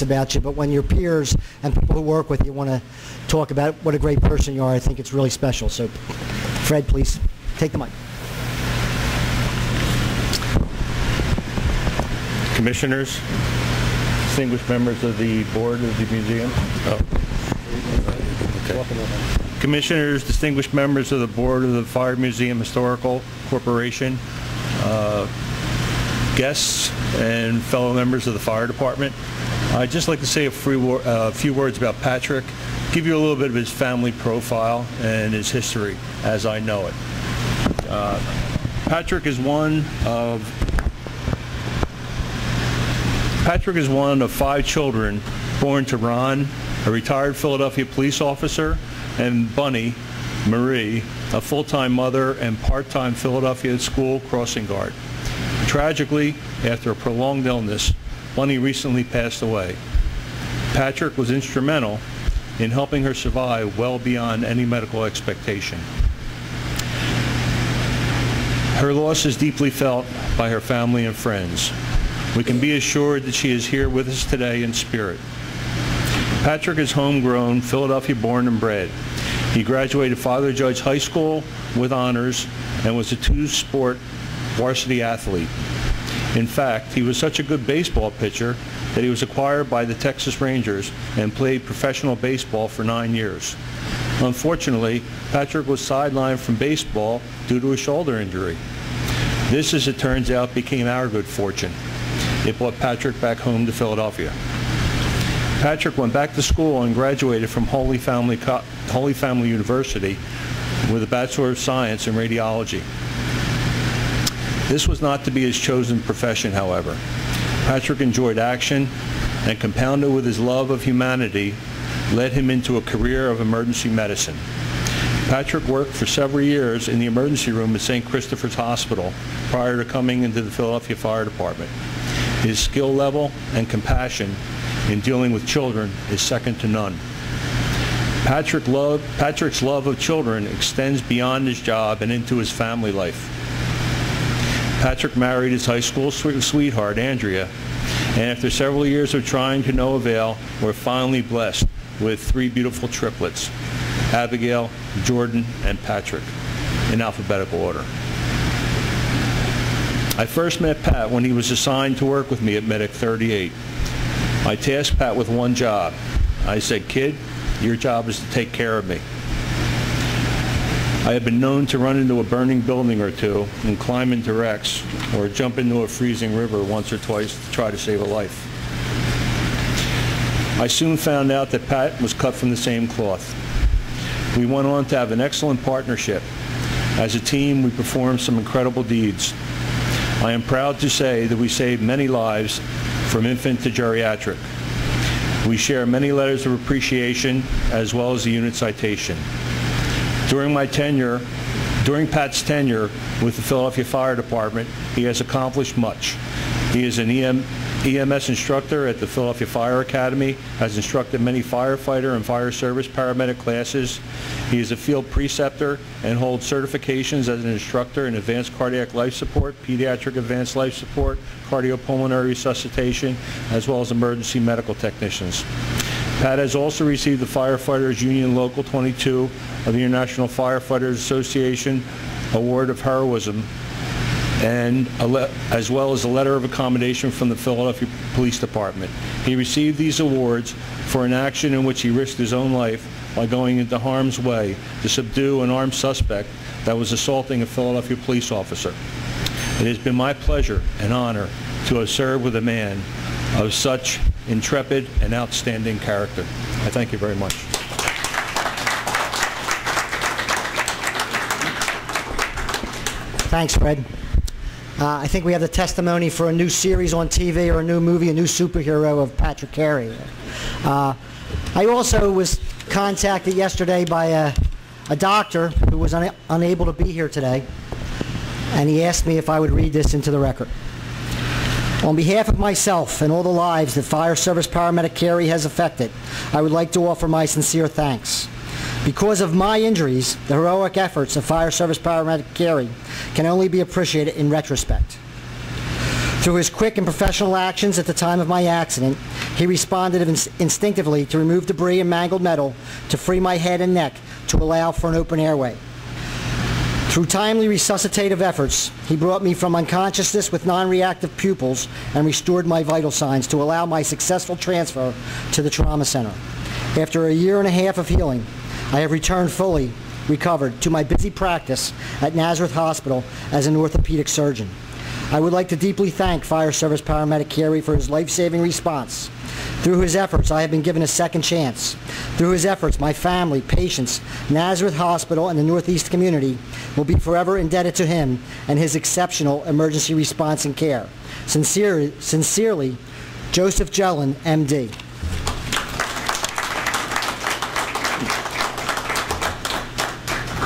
about you, but when your peers and people who work with you want to talk about what a great person you are, I think it's really special. So, Fred, please take the mic. Commissioners, distinguished members of the board of the museum. Okay. Commissioners, distinguished members of the board of the Fire Museum Historical Corporation, guests, and fellow members of the fire department. I'd just like to say a few words about Patrick, give you a little bit of his family profile and his history as I know it. Patrick is one of 5 children born to Ron, a retired Philadelphia police officer, and Bunny Marie, a full-time mother and part-time Philadelphia school crossing guard. Tragically, after a prolonged illness, Bunny recently passed away. Patrick was instrumental in helping her survive well beyond any medical expectation. Her loss is deeply felt by her family and friends. We can be assured that she is here with us today in spirit. Patrick is homegrown, Philadelphia born and bred. He graduated Father Judge High School with honors and was a 2-sport varsity athlete. In fact, he was such a good baseball pitcher that he was acquired by the Texas Rangers and played professional baseball for 9 years. Unfortunately, Patrick was sidelined from baseball due to a shoulder injury. This, as it turns out, became our good fortune. It brought Patrick back home to Philadelphia. Patrick went back to school and graduated from Holy Family University with a Bachelor of Science in Radiology. This was not to be his chosen profession, however. Patrick enjoyed action, and compounded with his love of humanity, led him into a career of emergency medicine. Patrick worked for several years in the emergency room at St. Christopher's Hospital prior to coming into the Philadelphia Fire Department. His skill level and compassion in dealing with children is second to none. Patrick's love of children extends beyond his job and into his family life. Patrick married his high school sweetheart, Andrea, and after several years of trying to no avail, we're finally blessed with 3 beautiful triplets, Abigail, Jordan, and Patrick, in alphabetical order. I first met Pat when he was assigned to work with me at Medic 38. I tasked Pat with one job. I said, "Kid, your job is to take care of me." I had been known to run into a burning building or two and climb into wrecks or jump into a freezing river once or twice to try to save a life. I soon found out that Pat was cut from the same cloth. We went on to have an excellent partnership. As a team, we performed some incredible deeds. I am proud to say that we saved many lives from infant to geriatric. We share many letters of appreciation as well as a unit citation. During Pat's tenure with the Philadelphia Fire Department, he has accomplished much. He is an EMS instructor at the Philadelphia Fire Academy, has instructed many firefighter and fire service paramedic classes. He is a field preceptor and holds certifications as an instructor in advanced cardiac life support, pediatric advanced life support, cardiopulmonary resuscitation, as well as emergency medical technicians. Pat has also received the Firefighters Union Local 22 of the International Firefighters Association Award of Heroism, and as well as a letter of accommodation from the Philadelphia Police Department. He received these awards for an action in which he risked his own life by going into harm's way to subdue an armed suspect that was assaulting a Philadelphia police officer. It has been my pleasure and honor to have served with a man of such intrepid and outstanding character. I thank you very much. Thanks, Fred. I think we have the testimony for a new series on TV or a new movie, a new superhero of Patrick Carey. I also was contacted yesterday by a doctor who was unable to be here today, and he asked me if I would read this into the record. On behalf of myself and all the lives that Fire Service Paramedic Carey has affected, I would like to offer my sincere thanks. Because of my injuries, the heroic efforts of Fire Service Paramedic Carey can only be appreciated in retrospect. Through his quick and professional actions at the time of my accident, he responded instinctively to remove debris and mangled metal to free my head and neck to allow for an open airway. Through timely resuscitative efforts, he brought me from unconsciousness with non-reactive pupils and restored my vital signs to allow my successful transfer to the trauma center. After a year and a half of healing, I have returned fully recovered to my busy practice at Nazareth Hospital as an orthopedic surgeon. I would like to deeply thank Fire Service Paramedic Carey for his life-saving response. Through his efforts, I have been given a second chance. Through his efforts, my family, patients, Nazareth Hospital, and the Northeast community will be forever indebted to him and his exceptional emergency response and care. Sincerely, Joseph Jellin, MD.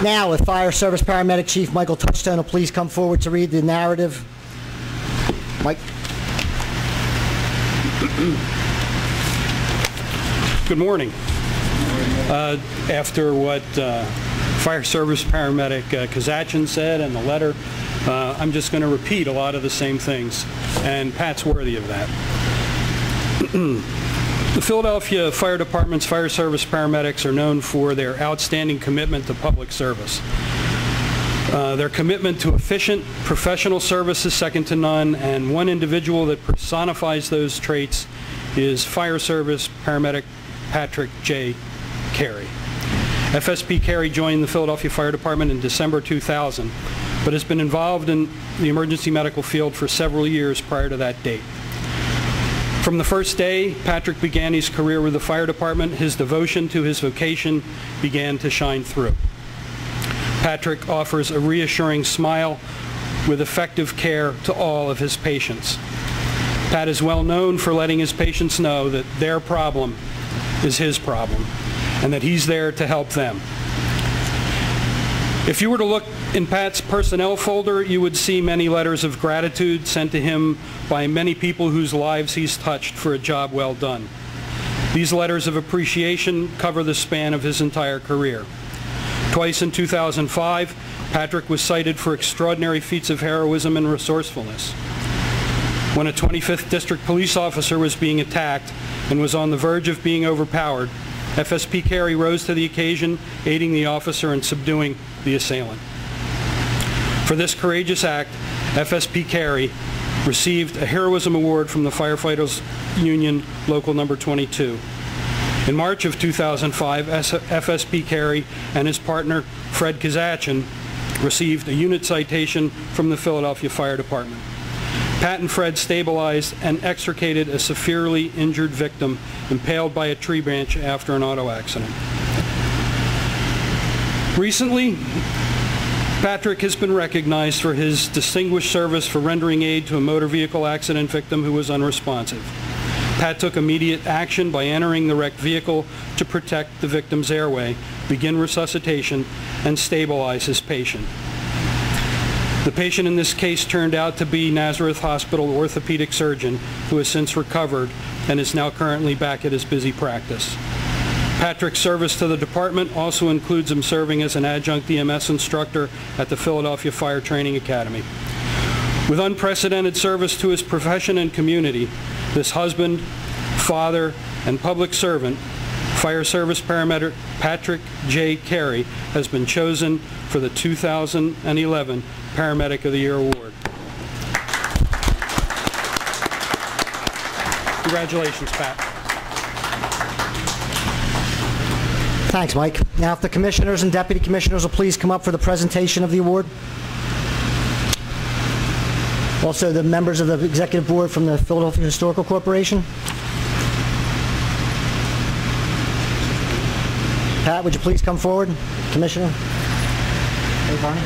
Now, if Fire Service Paramedic Chief Michael Touchstone will please come forward to read the narrative. Mike. Good morning. After what Fire Service Paramedic Kazachin said in the letter, I'm just going to repeat a lot of the same things, and Pat's worthy of that. The Philadelphia Fire Department's Fire Service paramedics are known for their outstanding commitment to public service. Their commitment to efficient, professional service is second to none, and one individual that personifies those traits is Fire Service Paramedic Patrick J. Carey. FSP Carey joined the Philadelphia Fire Department in December 2000, but has been involved in the emergency medical field for several years prior to that date. From the first day Patrick began his career with the fire department, his devotion to his vocation began to shine through. Patrick offers a reassuring smile with effective care to all of his patients. Pat is well known for letting his patients know that their problem is his problem and that he's there to help them. If you were to look in Pat's personnel folder, you would see many letters of gratitude sent to him by many people whose lives he's touched for a job well done. These letters of appreciation cover the span of his entire career. Twice in 2005, Patrick was cited for extraordinary feats of heroism and resourcefulness. When a 25th District police officer was being attacked and was on the verge of being overpowered, FSP Carey rose to the occasion, aiding the officer and subduing the assailant. For this courageous act, FSP Carey received a Heroism Award from the Firefighters Union Local Number 22. In March of 2005, FSP Carey and his partner, Fred Kazachin, received a unit citation from the Philadelphia Fire Department. Pat and Fred stabilized and extricated a severely injured victim impaled by a tree branch after an auto accident. Recently, Patrick has been recognized for his distinguished service for rendering aid to a motor vehicle accident victim who was unresponsive. Pat took immediate action by entering the wrecked vehicle to protect the victim's airway, begin resuscitation, and stabilize his patient. The patient in this case turned out to be Nazareth Hospital orthopedic surgeon who has since recovered and is now currently back at his busy practice. Patrick's service to the department also includes him serving as an adjunct EMS instructor at the Philadelphia Fire Training Academy. With unprecedented service to his profession and community, this husband, father, and public servant, Fire Service Paramedic Patrick J. Carey, has been chosen for the 2011 Paramedic of the Year Award. Congratulations, Pat. Thanks, Mike. Now, if the commissioners and deputy commissioners will please come up for the presentation of the award. Also, the members of the executive board from the Philadelphia Historical Corporation. Pat, would you please come forward? Commissioner? Hey, Barney.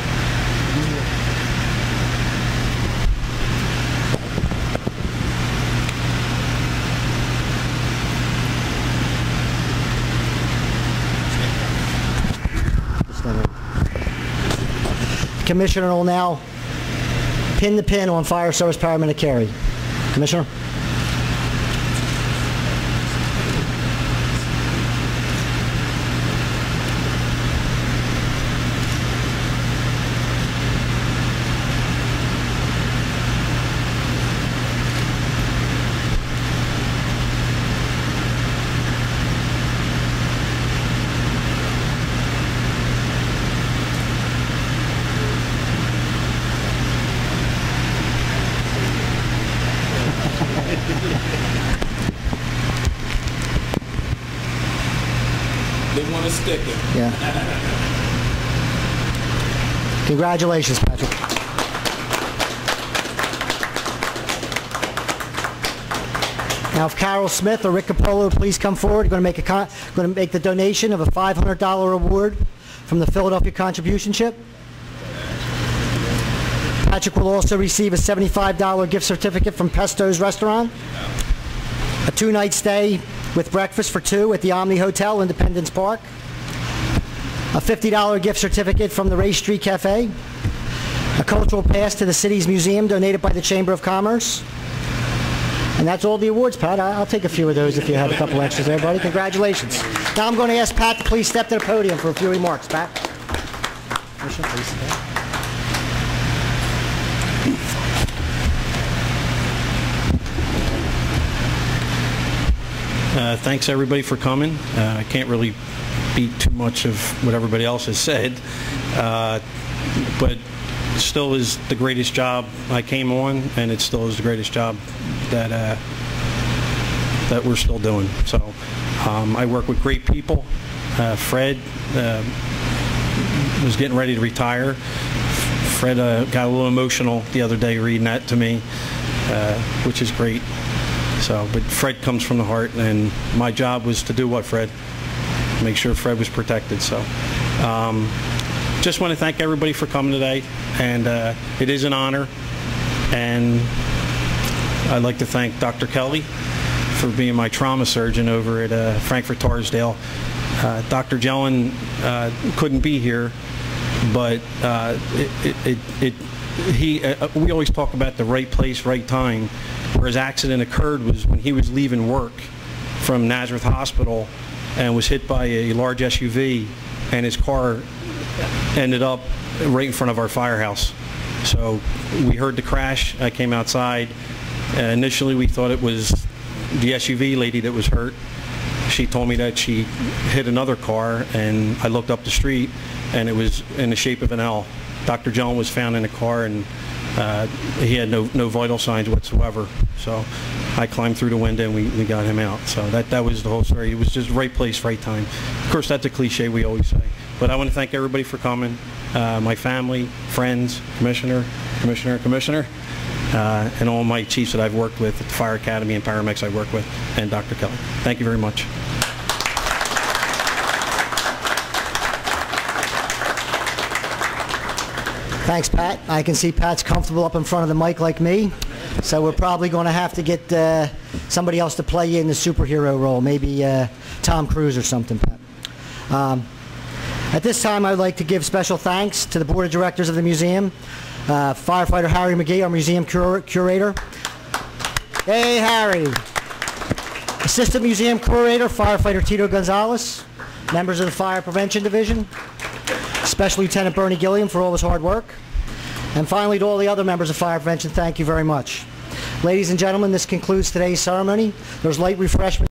Commissioner will now pin the pin on Fire Service Paramedic Carey. Commissioner? was sticking. Yeah. Congratulations, Patrick. Now, if Carol Smith or Rick Capolo please come forward, we're going to make the donation of a $500 award from the Philadelphia Contribution Ship. Patrick will also receive a $75 gift certificate from Pesto's Restaurant, a 2-night stay with breakfast for 2 at the Omni Hotel, Independence Park, a $50 gift certificate from the Race Street Cafe, a cultural pass to the city's museum donated by the Chamber of Commerce. And that's all the awards, Pat. I'll take a few of those if you have a couple extras there, buddy. Congratulations. Now I'm going to ask Pat to please step to the podium for a few remarks. Pat. Commissioner, please step. Thanks everybody for coming. I can't really beat too much of what everybody else has said, but still is the greatest job I came on, and it still is the greatest job that we're still doing. So I work with great people. Fred was getting ready to retire. Fred got a little emotional the other day reading that to me, which is great. So, but Fred comes from the heart, and my job was to do what, Fred? Make sure Fred was protected. So just want to thank everybody for coming today, and it is an honor. And I'd like to thank Dr. Kelly for being my trauma surgeon over at Frankfurt Torresdale. Dr. Jellin couldn't be here, but we always talk about the right place, right time. Where his accident occurred was when he was leaving work from Nazareth Hospital and was hit by a large SUV, and his car ended up right in front of our firehouse. So we heard the crash. I came outside. Initially we thought it was the SUV lady that was hurt. She told me that she hit another car, and I looked up the street and it was in the shape of an L. Dr. John was found in the car, and he had no vital signs whatsoever. So I climbed through the window and we got him out. So that was the whole story. It was just right place, right time. Of course, that's a cliche we always say. But I want to thank everybody for coming. My family, friends, commissioner, and all my chiefs that I've worked with at the Fire Academy and paramedics I work with, and Dr. Kelly. Thank you very much. Thanks, Pat. I can see Pat's comfortable up in front of the mic like me, so we're probably going to have to get somebody else to play you in the superhero role, maybe Tom Cruise or something, Pat. At this time, I would like to give special thanks to the Board of Directors of the museum, Firefighter Harry McGee, our museum curator. Hey, Harry. Assistant Museum Curator, Firefighter Tito Gonzalez, members of the Fire Prevention Division, Special Lieutenant Bernie Gilliam for all his hard work, and finally to all the other members of Fire Prevention, thank you very much. Ladies and gentlemen, this concludes today's ceremony. There's light refreshment